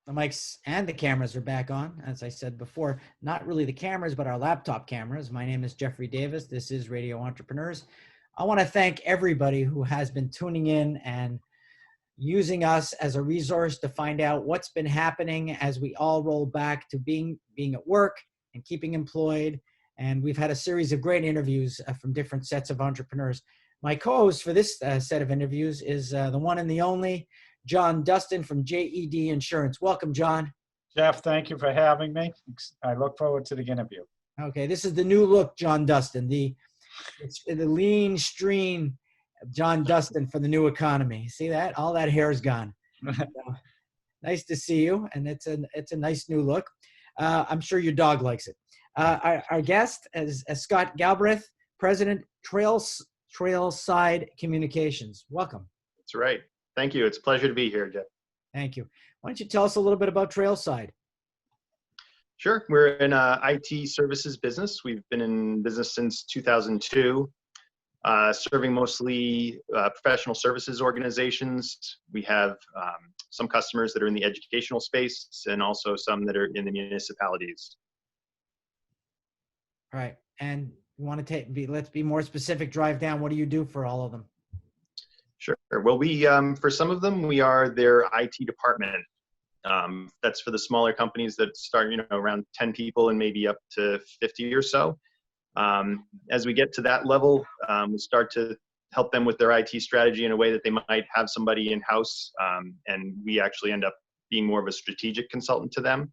The mics and the cameras are back on. As I said before, not really the cameras, but our laptop cameras. My name is Jeffrey Davis. This is Radio Entrepreneurs. I want to thank everybody who has been tuning in and using us as a resource to find out what's been happening as we all roll back to being at work and keeping employed. And we've had a series of great interviews from different sets of entrepreneurs. My co-host for this set of interviews is the one and the only Dustin from JED Insurance. Welcome, John. Jeff, thank you for having me. I look forward to the interview. Okay, this is the new look, Dustin. It's the lean, stream Dustin for the new economy. See that? All that hair's gone. Nice to see you, and it's a nice new look. I'm sure your dog likes it. Our guest is Scott Galbraith, President, Trailside Communications. Welcome. That's right. Thank you. It's a pleasure to be here, Jeff. Thank you. Why don't you tell us a little bit about Trailside? Sure. We're an IT services business. We've been in business since 2002, serving mostly professional services organizations. We have some customers that are in the educational space and also some that are in the municipalities. All right. And you want to let's be more specific, drive down. What do you do for all of them? Sure. Well, we, for some of them, we are their IT department. That's for the smaller companies that start, around 10 people and maybe up to 50 or so. As we get to that level, we start to help them with their IT strategy in a way that they might have somebody in-house. And we actually end up being more of a strategic consultant to them.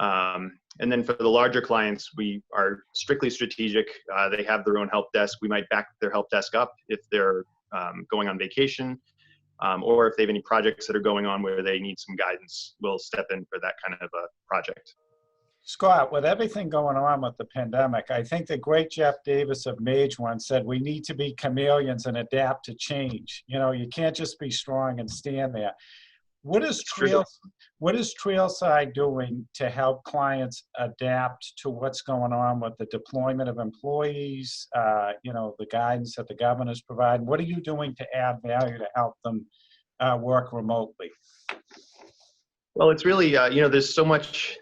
And then for the larger clients, we are strictly strategic. They have their own help desk. We might back their help desk up if they're going on vacation, or if they have any projects that are going on where they need some guidance, we'll step in for that kind of a project. Scott, with everything going on with the pandemic, I think the great Jeff Davis of MAGE once said, we need to be chameleons and adapt to change. You can't just be strong and stand there. What is Trailside doing to help clients adapt to what's going on with the deployment of employees, the guidance that the governor's providing? What are you doing to add value to help them work remotely? Well, it's really, there's so much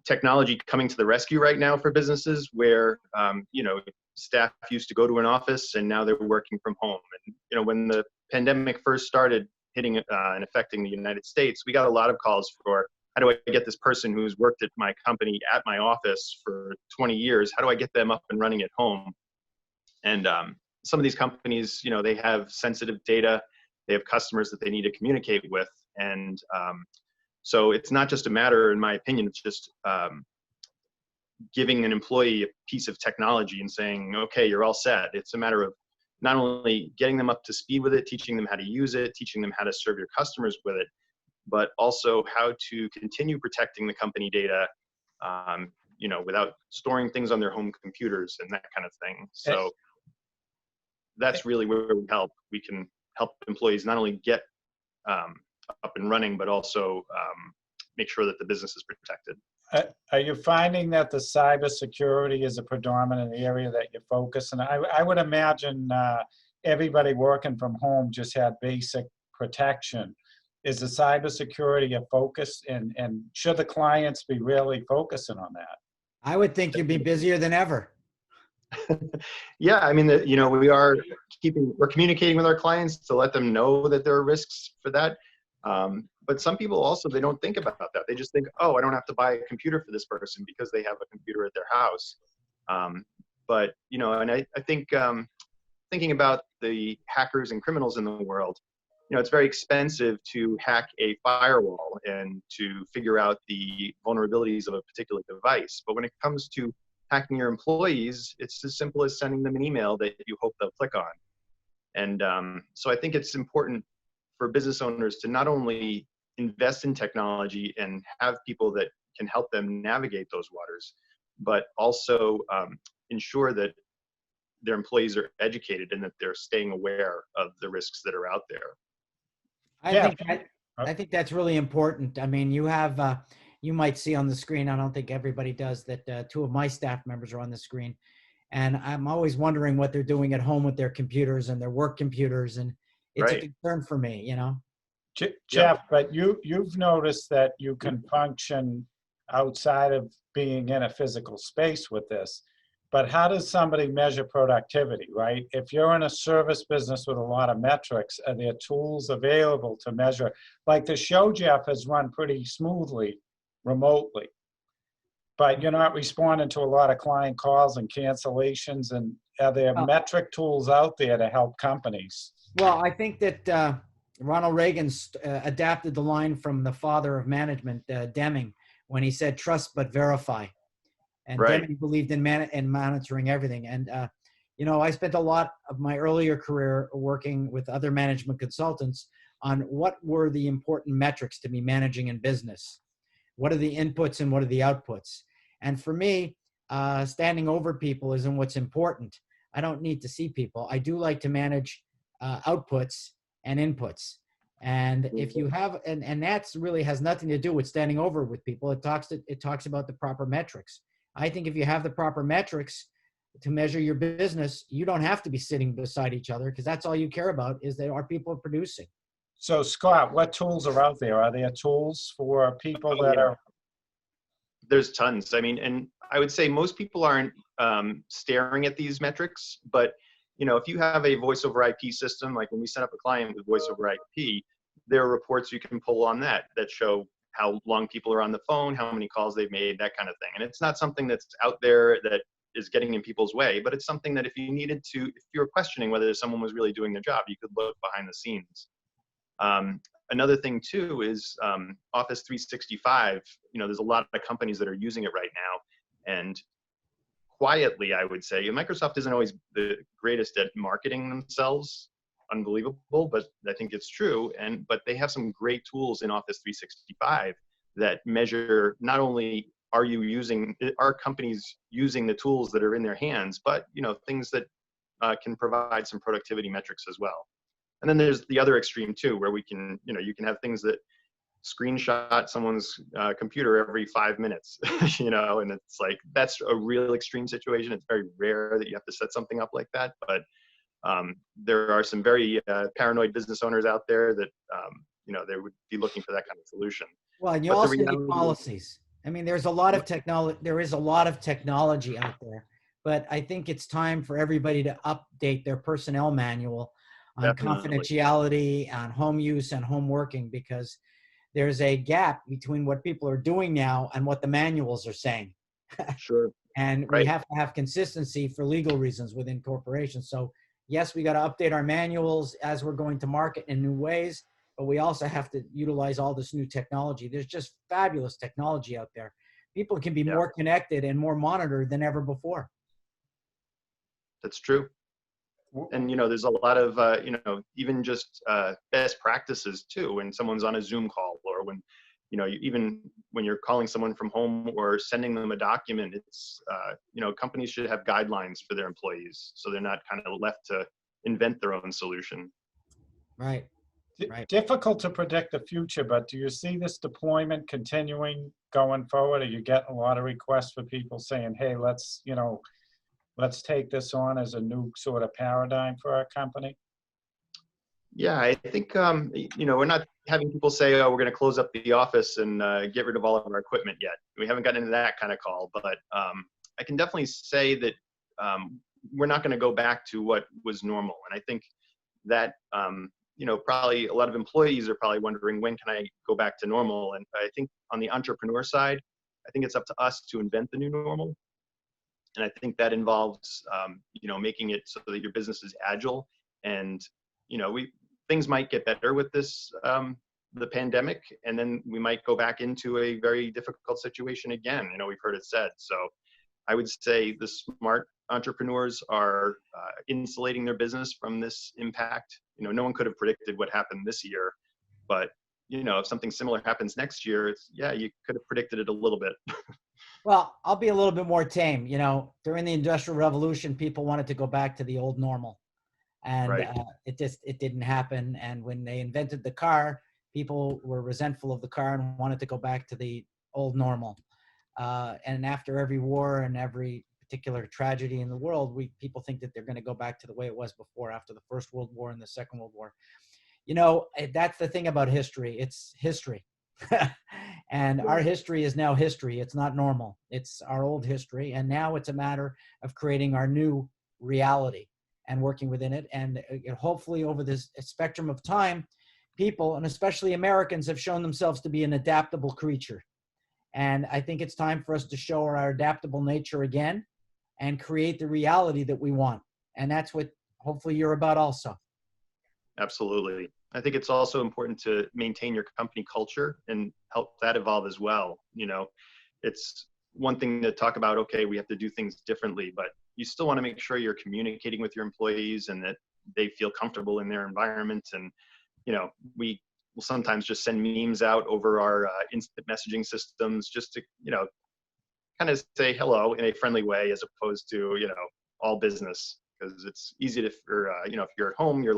technology coming to the rescue right now for businesses where, staff used to go to an office and now they're working from home. And, when the pandemic first started hitting and affecting the United States, we got a lot of calls for, how do I get this person who's worked at my company at my office for 20 years? How do I get them up and running at home? And some of these companies, they have sensitive data. They have customers that they need to communicate with. And so it's not just a matter, in my opinion, it's just giving an employee a piece of technology and saying, okay, you're all set. It's a matter of not only getting them up to speed with it, teaching them how to use it, teaching them how to serve your customers with it, but also how to continue protecting the company data, without storing things on their home computers and that kind of thing. So that's really where we help. We can help employees not only get up and running, but also make sure that the business is protected. Are you finding that the cybersecurity is a predominant area that you focus on? I would imagine everybody working from home just had basic protection. Is the cybersecurity a focus, and should the clients be really focusing on that? I would think you'd be busier than ever. Yeah, I mean, we're communicating with our clients to let them know that there are risks for that. But some people also, they don't think about that. They just think, oh, I don't have to buy a computer for this person because they have a computer at their house. But, and I think thinking about the hackers and criminals in the world, it's very expensive to hack a firewall and to figure out the vulnerabilities of a particular device. But when it comes to hacking your employees, it's as simple as sending them an email that you hope they'll click on. And so I think it's important for business owners to not only invest in technology and have people that can help them navigate those waters, but also ensure that their employees are educated and that they're staying aware of the risks that are out there. I think that's really important. I mean, you have, you might see on the screen, I don't think everybody does, that two of my staff members are on the screen. And I'm always wondering what they're doing at home with their computers and their work computers. And it's a concern for me, Jeff, but you've noticed that you can function outside of being in a physical space with this. But how does somebody measure productivity, right? If you're in a service business with a lot of metrics, are there tools available to measure? Like the show, Jeff, has run pretty smoothly remotely, but you're not responding to a lot of client calls and cancellations. And are there metric tools out there to help companies? Well, I think that Ronald Reagan adapted the line from the father of management, Deming, when he said, "Trust but verify." And Right. Deming believed in monitoring everything. And, I spent a lot of my earlier career working with other management consultants on what were the important metrics to be managing in business. What are the inputs and what are the outputs? And for me, standing over people isn't what's important. I don't need to see people. I do like to manage outputs and inputs. And if you have, and that's really has nothing to do with standing over with people. It talks about the proper metrics. I think if you have the proper metrics to measure your business, you don't have to be sitting beside each other, because that's all you care about is that our people are producing. So Scott, what tools are out there? Are there tools for people that are? There's tons. I mean, and I would say most people aren't staring at these metrics, but if you have a voice over IP system, like when we set up a client with voice over IP, there are reports you can pull on that show how long people are on the phone, how many calls they've made, that kind of thing. And it's not something that's out there that is getting in people's way, but it's something that if you're questioning whether someone was really doing their job, you could look behind the scenes. Another thing too is Office 365. There's a lot of companies that are using it right now, and quietly, I would say Microsoft isn't always the greatest at marketing themselves. Unbelievable, but I think it's true. But they have some great tools in Office 365 that measure not only are companies using the tools that are in their hands, but things that can provide some productivity metrics as well. And then there's the other extreme too, where you can have things that screenshot someone's computer every 5 minutes, and it's like, that's a real extreme situation. It's very rare that you have to set something up like that, but there are some very paranoid business owners out there that they would be looking for that kind of solution. Well, and you also need policies. I mean, there's a lot of technology. There is a lot of technology out there, but I think it's time for everybody to update their personnel manual on confidentiality, on home use, and home working, because there's a gap between what people are doing now and what the manuals are saying. Sure. And we have to have consistency for legal reasons within corporations. So yes, we got to update our manuals as we're going to market in new ways, but we also have to utilize all this new technology. There's just fabulous technology out there. People can be more connected and more monitored than ever before. That's true. And, there's a lot of, even just best practices too, when someone's on a Zoom call, or when, even when you're calling someone from home or sending them a document, it's, companies should have guidelines for their employees, so they're not kind of left to invent their own solution. Right. Difficult to predict the future, but do you see this deployment continuing going forward? Are you getting a lot of requests for people saying, hey, let's take this on as a new sort of paradigm for our company? Yeah, I think, we're not having people say, oh, we're going to close up the office and get rid of all of our equipment yet. We haven't gotten into that kind of call, but I can definitely say that we're not going to go back to what was normal. And I think that, probably a lot of employees are probably wondering, when can I go back to normal? And I think on the entrepreneur side, I think it's up to us to invent the new normal. And I think that involves, making it so that your business is agile. And, things might get better with this, the pandemic, and then we might go back into a very difficult situation again. We've heard it said. So I would say the smart entrepreneurs are insulating their business from this impact. No one could have predicted what happened this year, but, if something similar happens next year, you could have predicted it a little bit. Well, I'll be a little bit more tame. During the Industrial Revolution, people wanted to go back to the old normal, and it didn't happen. And when they invented the car, people were resentful of the car and wanted to go back to the old normal. And after every war and every particular tragedy in the world, people think that they're going to go back to the way it was before, after the First World War and the Second World War. that's the thing about history. It's history. And our history is now history. It's not normal. It's our old history. And now it's a matter of creating our new reality and working within it. And hopefully over this spectrum of time, people, and especially Americans, have shown themselves to be an adaptable creature. And I think it's time for us to show our adaptable nature again and create the reality that we want. And that's what hopefully you're about also. Absolutely. I think it's also important to maintain your company culture and help that evolve as well. It's one thing to talk about, okay, we have to do things differently, but you still want to make sure you're communicating with your employees and that they feel comfortable in their environment. And, we will sometimes just send memes out over our instant messaging systems just to, kind of say hello in a friendly way as opposed to, all business. Because it's easy to, if you're at home, you're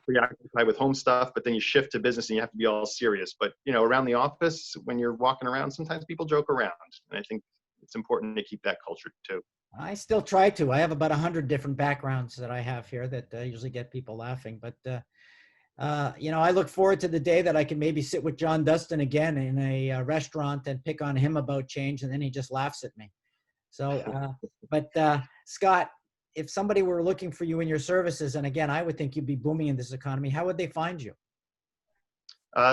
preoccupied with home stuff, but then you shift to business and you have to be all serious. But, around the office, when you're walking around, sometimes people joke around. And I think it's important to keep that culture too. I still try to. I have about 100 different backgrounds that I have here that usually get people laughing. But, I look forward to the day that I can maybe sit with John Dustin again in a restaurant and pick on him about change. And then he just laughs at me. So, but Scott, if somebody were looking for you in your services, and again, I would think you'd be booming in this economy, how would they find you?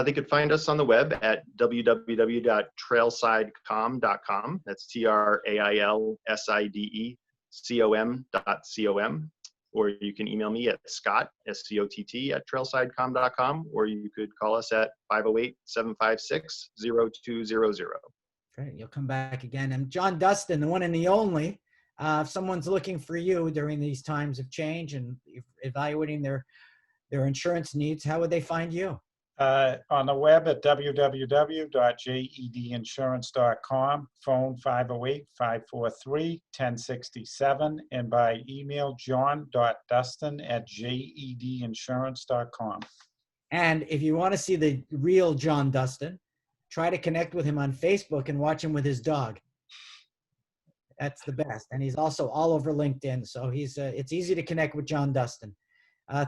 They could find us on the web at www.trailsidecom.com. That's trailsidecom.com. Or you can email me at Scott, SCOTT, at trailsidecom.com, or you could call us at 508-756-0200. Great, you'll come back again. And John Dustin, the one and the only, if someone's looking for you during these times of change and evaluating their insurance needs, how would they find you? On the web at www.jedinsurance.com, phone 508-543-1067, and by email john.dustin@jedinsurance.com. And if you want to see the real John Dustin, try to connect with him on Facebook and watch him with his dog. That's the best. And he's also all over LinkedIn. So it's easy to connect with John Dustin.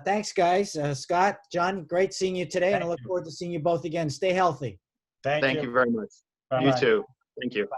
Thanks, guys. Scott, John, great seeing you today. And I look forward to seeing you both again. Stay healthy. Thank you. Thank you very much. Bye-bye. You too. Thank you.